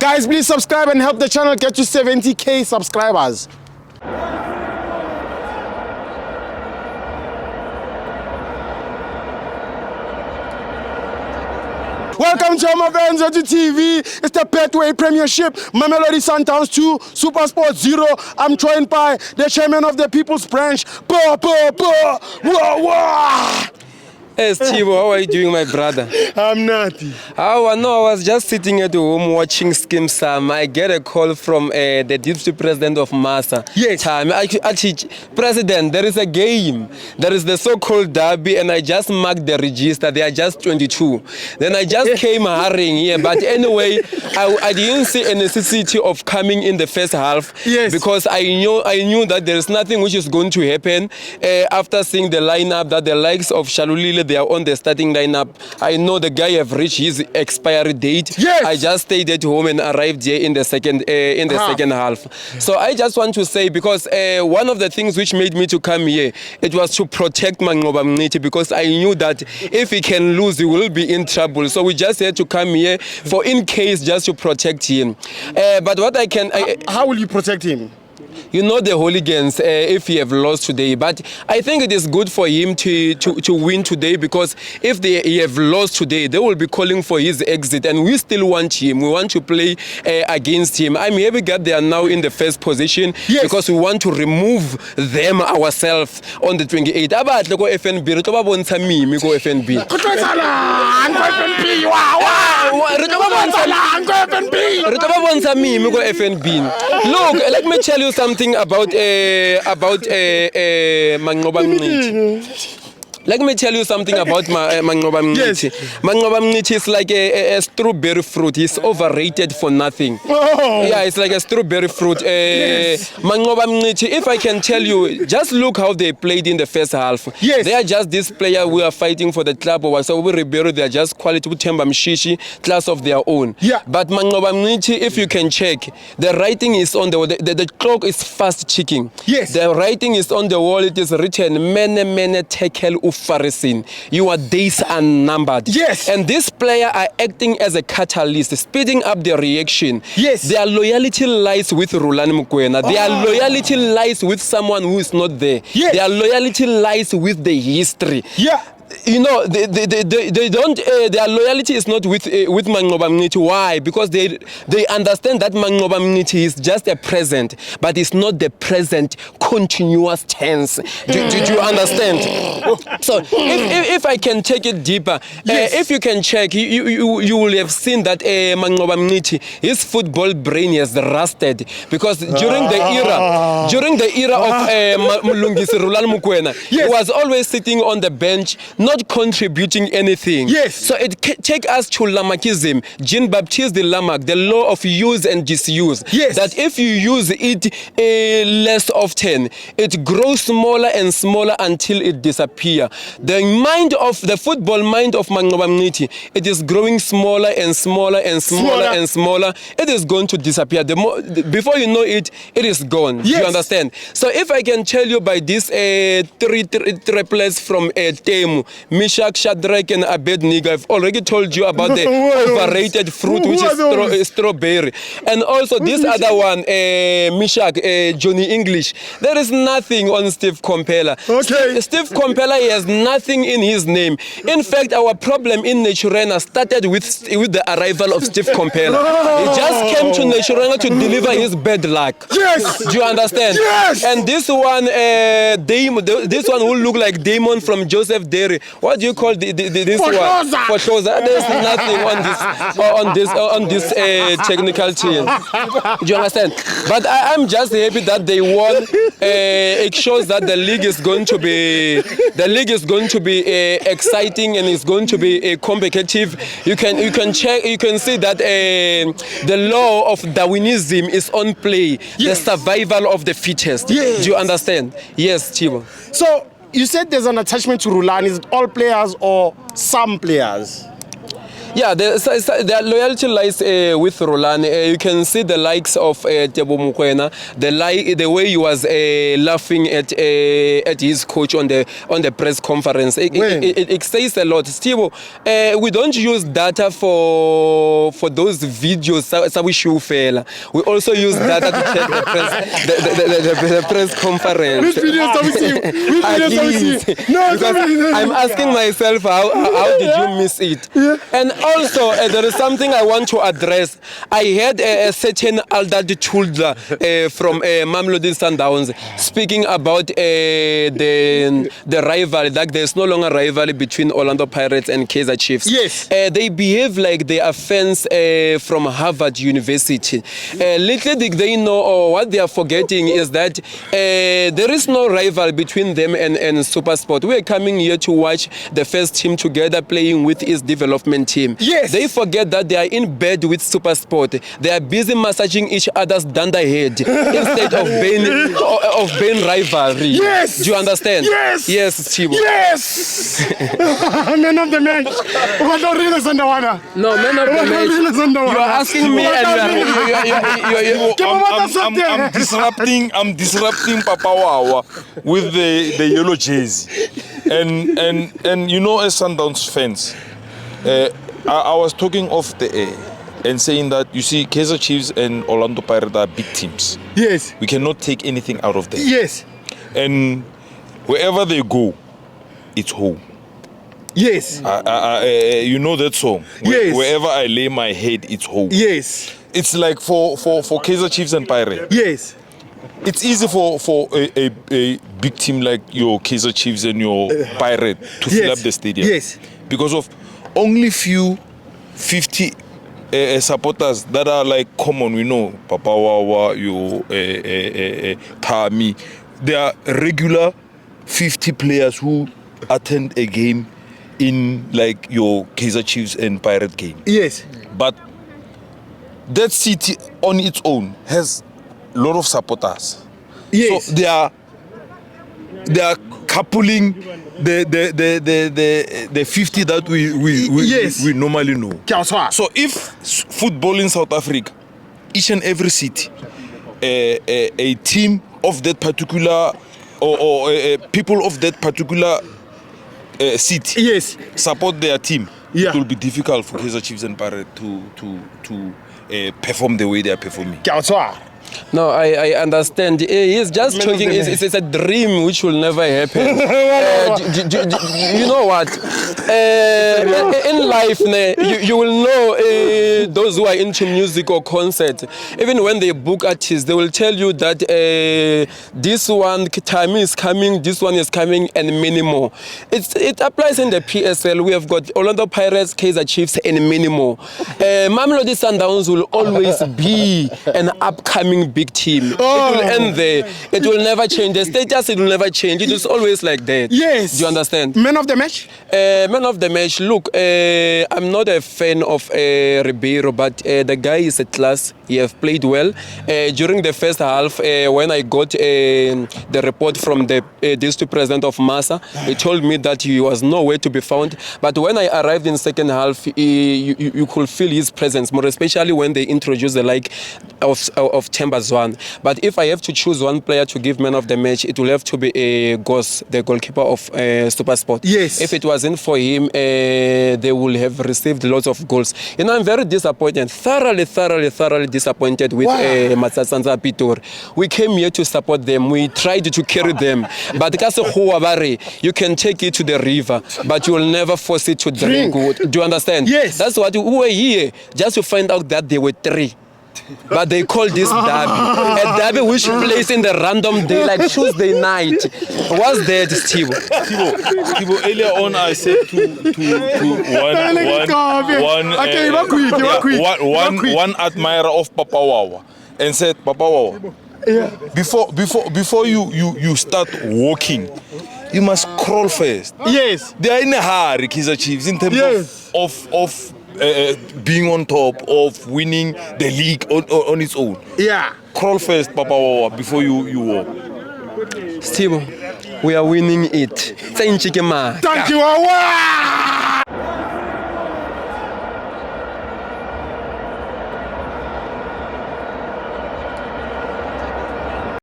Guys, please subscribe and help the channel get to 70k subscribers. Welcome to FANS Wethu TV. It's the Betway Premiership. Mamelodi Sundowns 2, SuperSport 0. I'm joined by the chairman of the People's Branch. Yes, Chivo, how are you doing, my brother? I'm not. I was just sitting at home watching Skim Sam. I get a call from the deputy president of Masa. Yes. Actually, president, there is a game. There is the so-called derby, and I just marked the register. They are just 22. Then I just came hurrying here. But anyway, I didn't see a necessity of coming in the first half. Yes. Because I knew that there is nothing which is going to happen after seeing the lineup that the likes of Shalulile, they are on the starting lineup. I know the guy have reached his expiry date. Yes. I just stayed at home and arrived here in the second second half. So I just want to say, because one of the things which made me to come here, it was to protect Mngqithi, because I knew that if he can lose, he will be in trouble. So we just had to come here for in case, just to protect him. But what I can... How will you protect him? You know the hooligans if he have lost today, but I think it is good for him to win today, because if he have lost today, they will be calling for his exit, and we still want him. We want to play against him. I'm happy that they are now in the first position. Yes. Because we want to remove them ourselves on the 28th. Abatle ko FNB, re tlo ba bontsha mimi ko FNB. Look, let me tell you something about Mngqithi. Let me tell you something about Manqoba Mngqithi. Yes. Manqoba Mngqithi is like a strawberry fruit. He's overrated for nothing. Oh. Yeah, it's like a strawberry fruit. Yes. Manqoba Mngqithi, if I can tell you, just look how they played in the first half. Yes. They are just this player who are fighting for the club. So we Ribeiro, they are just quality Themba Mshishi, class of their own. Yeah. But Manqoba Mngqithi, if you can check, the writing is on the wall. The clock is fast ticking. Yes. The writing is on the wall. It is written, mene tekel Farisin. Your days are numbered. Yes. And this player are acting as a catalyst, speeding up their reaction. Yes. Their loyalty lies with Rulani Mokwena. Their loyalty lies with someone who is not there. Yes. Their loyalty lies with the history. Yeah. You know, they don't. Their loyalty is not with Manqoba Mngqithi. Why? Because they understand that Manqoba Mngqithi is just a present, but it's not the present continuous tense. Do you understand? So if I can take it deeper, yes. If you can check, you will have seen that Manqoba Mngqithi, his football brain has rusted, because during the era of Mlungisi Rulani Mokwena, yes. He was always sitting on the bench, not contributing anything. Yes. So it take us to Lamarckism, Jean-Baptiste de Lamarck, the law of use and disuse. Yes. That if you use it less often, it grows smaller and smaller until it disappears. The football mind of Manqoba Mngqithi, it is growing smaller and smaller and smaller and smaller. It is going to disappear. Before you know it, it is gone. Yes. You understand? So if I can tell you by this three triplets from Temu, Meshach, Shadrach, and Abednego, I've already told you about the overrated fruit, which is strawberry. And also this other one, Meshach, Johnny English. There is nothing on Steve Compella. Okay. Steve Compella, he has nothing in his name. In fact, our problem in Naturena started with the arrival of Steve Compella. He just came to Naturena to deliver his bad luck. Yes. Do you understand? Yes. And this one, this one will look like Damon from Joseph Derry. What do you call this one? Foshoza. There's nothing on this technical team. Do you understand? But I'm just happy that they won. It shows that the league is going to be exciting, and it's going to be competitive. You can check. You can see that the law of Darwinism is on play. Yes. The survival of the fittest. Yes. Do you understand? Yes, Chibo. So you said there's an attachment to Rulani. Is it all players or some players? Yeah, their loyalty lies with Roland. You can see the likes of Tebo Mokoena, the way he was laughing at his coach on the press conference. It says a lot. Steve, we don't use data for those videos. So we show fail. We also use data to check the press conference. Which videos have we seen? Which videos have we seen? No, I'm asking myself, how did you miss it? Yeah. And also, there is something I want to address. I heard a certain Aldad Chulda from Mamelodi Sundowns speaking about the rivalry, like there's no longer rivalry between Orlando Pirates and Kaizer Chiefs. Yes. They behave like they are fans from Harvard University. Little did they know, or what they are forgetting is that there is no rival between them and SuperSport. We are coming here to watch the first team together playing with its development team. Yes. They forget that they are in bed with SuperSport. They are busy massaging each other's dunder head instead of being rivalry. Yes. Do you understand? Yes. Yes, Chibo. Yes. Man of the match. What don't really send the water? No, man of the match. You are asking me and I'm disrupting Papa Wawa with the yellow jersey. And you know, as Sundowns fans, I was talking off the air and saying that, you see, Kaizer Chiefs and Orlando Pirates are big teams. Yes. We cannot take anything out of them. Yes. And wherever they go, it's home. Yes. You know that song? Yes. Wherever I lay my head, it's home. Yes. It's like for Kaizer Chiefs and Pirates. Yes. It's easy for a big team like your Kaizer Chiefs and your Pirate to fill up the stadium. Yes. Because of only 50 supporters that are like common. We know Papa Wawa, Tami. There are regular 50 players who attend a game in like your Kaizer Chiefs and Pirate game. Yes. But that city on its own has a lot of supporters. Yes. So they are coupling the 50 that we normally know. So if football in South Africa, each and every city, a team of that particular or people of that particular city, yes, support their team, it will be difficult for Kaizer Chiefs and Pirates to perform the way they are performing. No, I understand. He's just talking. It's a dream which will never happen. You know what? In life, you will know those who are into music or concert. Even when they book artists, they will tell you that this one time is coming, this one is coming, and many more. It applies in the PSL. We have got Orlando Pirates, Kaizer Chiefs, and many more. Mamelodi Sundowns will always be an upcoming big team. Oh. It will end there. It will never change. The status, it will never change. It is always like that. Yes. Do you understand? Man of the match? Man of the match. Look, I'm not a fan of Ribeiro, but the guy is a class. He have played well. During the first half, when I got the report from the district president of Massa, he told me that he was nowhere to be found. But when I arrived in second half, you could feel his presence, more especially when they introduced the like of Chambers one. But if I have to choose one player to give man of the match, it will have to be Goss, the goalkeeper of SuperSport. Yes. If it wasn't for him, they would have received lots of goals. You know, I'm very disappointed, thoroughly disappointed with Matsasanza Pitor. We came here to support them. We tried to carry them. But you can take it to the river, but you will never force it to drink. Do you understand? Yes. That's what we were here, just to find out that there were three. But they call this derby. A derby which plays in the random day, like Tuesday night. What's that, Steve? Steve, earlier on I said one admirer of Papa Wawa and said, Papa Wawa, before you start walking, you must crawl first. Yes. They are in a hurry, Kaizer Chiefs, in terms of being on top, of winning the league on its own. Yeah. Crawl first, Papa Wawa, before you walk. Steve, we are winning it. Thank you, Wawa.